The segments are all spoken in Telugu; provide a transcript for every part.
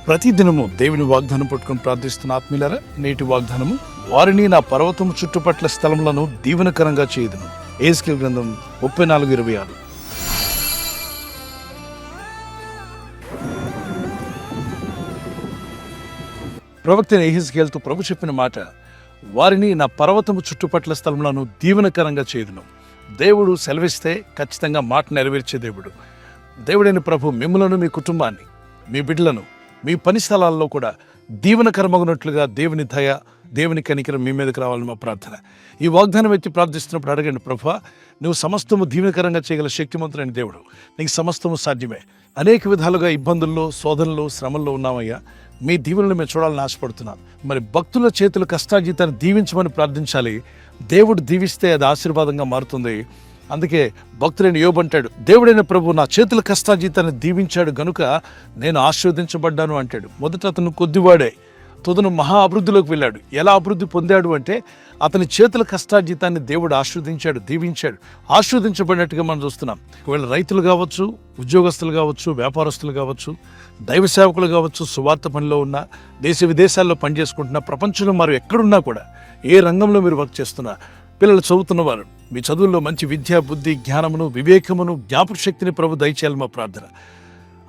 ప్రతిదినము దేవుని వాగ్దానం పట్టుకొని ప్రార్థిస్తున్న ఆత్మీయులారా, నేటి వాగ్దానము, వారిని నా పర్వతము చుట్టుపట్ల స్థలములను దీవెనకరంగా చేయుదును. ఎహెజ్కేలు గ్రంథం 34:26. ప్రవక్త ఎహెజ్కేలుతో ప్రభు చెప్పిన మాట, వారిని నా పర్వతము చుట్టుపట్ల స్థలములను దీవెనకరంగా చేయుదును. దేవుడు సెలవిస్తే ఖచ్చితంగా మాట నెరవేర్చే దేవుడు. దేవుడైన ప్రభు మిమ్ములను, మీ కుటుంబాన్ని, మీ బిడ్డలను, మీ పని స్థలాల్లో కూడా దీవెనకరమగునట్లుగా దేవుని దయ, దేవుని కనికరం మీ మీదకి రావాలని మా ప్రార్థన. ఈ వాగ్దానం ఎత్తి ప్రార్థిస్తున్నప్పుడు అడగండి, ప్రభువా, నువ్వు సమస్తము దీవెనకరంగా చేయగల శక్తిమంతుడైన దేవుడు, నీకు సమస్తము సాధ్యమే. అనేక విధాలుగా ఇబ్బందుల్లో, శోధనలో, శ్రమల్లో ఉన్నామయ్యా. మీ దీవెనలు మేము చూడాలని ఆశపడుతున్నాం. మరి భక్తుల చేతుల కష్టాజీతాన్ని దీవించమని ప్రార్థించాలి. దేవుడు దీవిస్తే అది ఆశీర్వాదంగా మారుతుంది. అందుకే భక్తుడైన యోబు అంటాడు, దేవుడైన ప్రభు నా చేతుల కష్టాజీతాన్ని దీవించాడు గనుక నేను ఆశీర్వదించబడ్డాను అంటాడు. మొదట అతను కొద్దివాడే, తుదను మహా అభివృద్ధిలోకి వెళ్ళాడు. ఎలా అభివృద్ధి పొందాడు అంటే అతని చేతుల కష్టాజీతాన్ని దేవుడు ఆశీర్వదించాడు, దీవించాడు. ఆశీర్వదించబడినట్టుగా మనం చూస్తున్నాం. ఒకవేళ రైతులు కావచ్చు, ఉద్యోగస్తులు కావచ్చు, వ్యాపారస్తులు కావచ్చు, దైవ సేవకులు కావచ్చు, సువార్త పనిలో ఉన్న, దేశ విదేశాల్లో పనిచేసుకుంటున్నా, ప్రపంచంలో మరి ఎక్కడున్నా కూడా, ఏ రంగంలో మీరు వర్క్ చేస్తున్నా, పిల్లలు చదువుతున్నవారు, మీ చదువుల్లో మంచి విద్య, బుద్ధి, జ్ఞానమును, వివేకమును, జ్ఞాపక శక్తిని ప్రభు దయచేయాలి మా ప్రార్థన.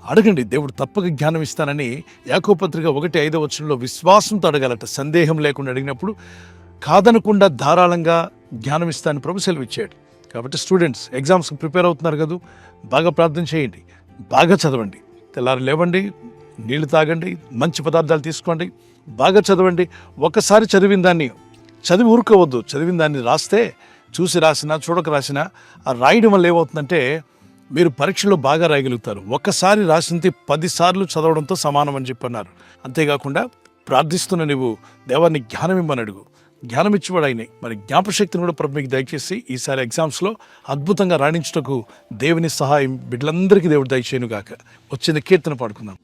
అడగండి, దేవుడు తప్పక జ్ఞానం ఇస్తానని యాకోబు పత్రిక 1:5 విశ్వాసంతో అడగాలట. సందేహం లేకుండా అడిగినప్పుడు కాదనకుండా ధారాళంగా జ్ఞానం ఇస్తానని ప్రభు సెలవిచ్చాడు. కాబట్టి స్టూడెంట్స్ ఎగ్జామ్స్కి ప్రిపేర్ అవుతున్నారు కదా, బాగా ప్రార్థన చేయండి, బాగా చదవండి, తెల్లారి లేవండి, నీళ్లు తాగండి, మంచి పదార్థాలు తీసుకోండి, బాగా చదవండి. ఒకసారి చదివిన దాన్ని చదివి ఊరుకోవద్దు. చదివిన దాన్ని రాస్తే, చూసి రాసినా, చూడక రాసినా, ఆ రాయడం వల్ల ఏమవుతుందంటే మీరు పరీక్షలో బాగా రాయగలుగుతారు. ఒక్కసారి రాసింది 10 సార్లు చదవడంతో సమానం అని చెప్పన్నారు. అంతేకాకుండా ప్రార్థిస్తున్న నువ్వు దేవాన్ని జ్ఞానం ఇమ్మని అడుగు, జ్ఞానం ఇచ్చివాడు ఆయనే. మరి జ్ఞాపశక్తిని కూడా ప్రభు మీకు దయచేసి ఈసారి ఎగ్జామ్స్లో అద్భుతంగా రాణించుటకు దేవుని సహాయం బిడ్డలందరికీ దేవుడు దయచేయను గాక. వచ్చిన కీర్తన పాడుకుందాం.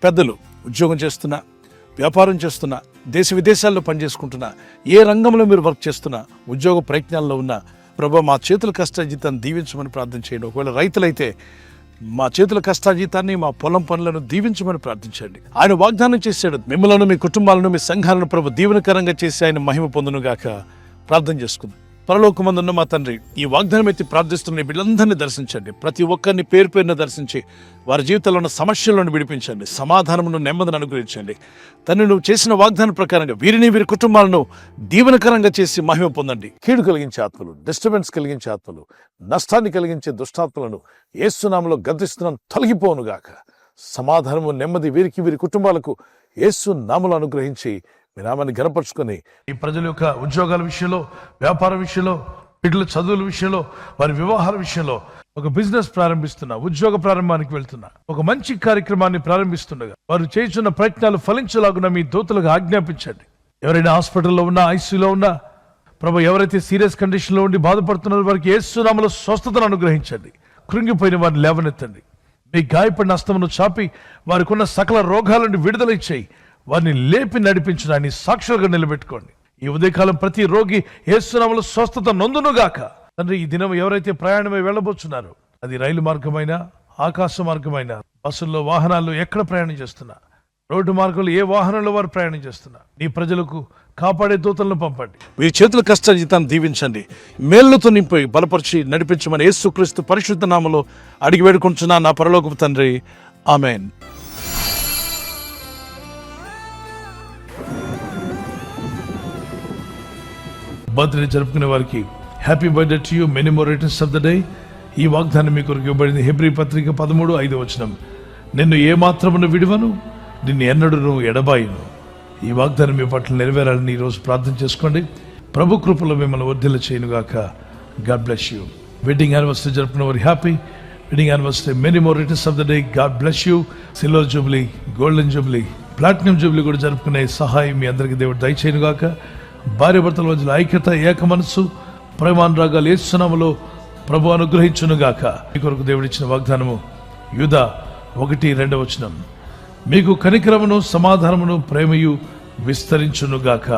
పెద్దలు ఉద్యోగం చేస్తున్నా, వ్యాపారం చేస్తున్నా, దేశ విదేశాల్లో పనిచేసుకుంటున్నా, ఏ రంగంలో మీరు వర్క్ చేస్తున్నా, ఉద్యోగ ప్రయత్నాల్లో ఉన్నా, ప్రభు మా చేతుల కష్టాజీతాన్ని దీవించమని ప్రార్థన చేయండి. ఒకవేళ రైతులైతే మా చేతుల కష్టాజీతాన్ని, మా పొలం పనులను దీవించమని ప్రార్థించండి. ఆయన వాగ్దానం చేశాడు, మిమ్మలను, మీ కుటుంబాలను, మీ సంఘాలను ప్రభు దీవెనకరంగా చేసి ఆయన మహిమ పొందును గాక. ప్రార్థన చేసుకుందాం. పరలోకమందున్న మా తండ్రి, ఈ వాగ్దానం ఎత్తి ప్రార్థిస్తున్న బిడ్డలందరినీ దర్శించండి. ప్రతి ఒక్కరిని పేరు పేరున దర్శించి వారి జీవితంలో ఉన్న సమస్యలను విడిపించండి, సమాధానమును, నెమ్మదిని అనుగ్రహించండి. తండ్రి, నువ్వు చేసిన వాగ్దానం ప్రకారంగా వీరిని, వీరి కుటుంబాలను దీవెనకరంగా చేసి మహిమ పొందండి. కీడు కలిగించే ఆత్మలు, డిస్టర్బెన్స్ కలిగించే ఆత్మలు, నష్టాన్ని కలిగించే దుష్టాత్మలను యేసు నామములో గద్దిస్తున్నాను, తొలగిపోను గాక. సమాధానము, నెమ్మది వీరికి, వీరి కుటుంబాలకు యేసు నామములో అనుగ్రహించి మీ నామాన్ని ఘనపరుచుకొని ఈ ప్రజల యొక్క ఉద్యోగాల విషయంలో, వ్యాపార విషయంలో, బిడ్డల చదువుల విషయంలో, వారి వివాహాల విషయంలో, ఒక బిజినెస్ ప్రారంభిస్తున్నా, ఉద్యోగ ప్రారంభానికి వెళ్తున్నా, ఒక మంచి కార్యక్రమాన్ని ప్రారంభిస్తుండగా వారు చేస్తున్న ప్రయత్నాలు ఫలించలాగున మీ దూతలకు ఆజ్ఞాపించండి. ఎవరైనా హాస్పిటల్లో ఉన్నా, ఐసీయూలో ఉన్నా, ప్రభు ఎవరైతే సీరియస్ కండిషన్లో ఉండి బాధపడుతున్నారో వారికి యేసు నామములో స్వస్థతను అనుగ్రహించండి. కృంగిపోయిన వారిని లేవనెత్తండి. మీ గాయపడిన హస్తమును చాపి వారికి ఉన్న సకల రోగాల నుండి విడుదల ఇచ్చేయి. వారిని లేపి నడిపించడాన్ని సాక్షులుగా నిలబెట్టుకోండి. ఈ ఉదయకాలం ప్రతి రోగి యేసు నామములో స్వస్థత నొందునుగాక. తండ్రి, ఈ దినం ఎవరైతే ప్రయాణమై వెళ్ళబోతున్నారో, అది రైలు మార్గమైనా, ఆకాశ మార్గమైనా, బస్సుల్లో, వాహనాల్లో ఎక్కడ ప్రయాణం చేస్తున్నా, రోడ్డు మార్గంలో ఏ వాహనంలో వారు ప్రయాణం చేస్తున్నా, నీ ప్రజలకు కాపాడే దూతలను పంపండి. మీ చేతుల కష్టాన్ని దీవించండి. మేళ్లతో నింపి బలపరిచి నడిపించమని యేసుక్రీస్తు పరిశుద్ధ నామములో అడిగి వేడుకుంటున్నా నా పరలోకపు తండ్రి. ఆమేన్. బర్త్డే జరుపుకునే వారికి happy birthday to you, many more returns of the day. ఈ వాగ్దానం మీ కొరకు ఇవ్వబడింది. హెబ్రీ పత్రిక 13:5 నిన్ను ఏమాత్రమును విడువను, నిన్ను ఎన్నడూను ఎడబాయును. ఈ వాగ్దానం మీ పట్ల నెరవేరాలని ఈరోజు ప్రార్థన చేసుకోండి. ప్రభు కృపలో మిమ్మల్ని వర్ధిల్ల చేయనుగాక. God bless you. Wedding anniversary జరుపుకున్న వారి happy wedding anniversary, many more returns of the day. God bless you. Silver jubilee, golden jubilee, platinum jubilee కూడా జరుపుకునే సహాయం మీ అందరికీ దేవుడు దయచేయనుగాక. భార్యాభర్తల మధ్యలో ఐక్యత, ఏక మనస్సు, ప్రేమానురాగాలు యేసు నామములో ప్రభు అనుగ్రహించునుగాక. మీ కొరకు దేవుడిచ్చిన వాగ్దానము యూదా 1:2 మీకు కనికరమును, సమాధానమును, ప్రేమయు విస్తరించునుగాక.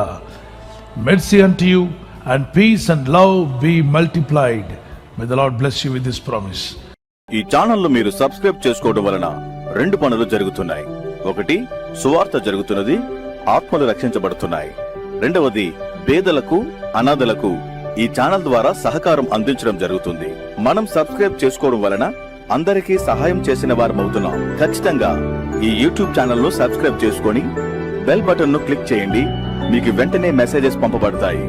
Mercy unto you and peace and love be multiplied. May the Lord bless you with this promise. ఈ ఛానల్ మీరు సబ్స్క్రైబ్ చేసుకోవడం వలన 2 పనులు జరుగుతున్నాయి. ఒకటి, సువార్త జరుగుతున్నది, ఆత్మలు రక్షించబడుతున్నాయి. రెండవది, పేదలకు, అనాథలకు ఈ ఛానల్ ద్వారా సహకారం అందించడం జరుగుతుంది. మనం సబ్స్క్రైబ్ చేసుకోవడం వలన అందరికీ సహాయం చేసిన వారమవుతున్నాం. ఖచ్చితంగా ఈ యూట్యూబ్ ఛానల్ ను సబ్స్క్రైబ్ చేసుకొని బెల్ బటన్ ను క్లిక్ చేయండి. మీకు వెంటనే మెసేజెస్ పంపబడతాయి.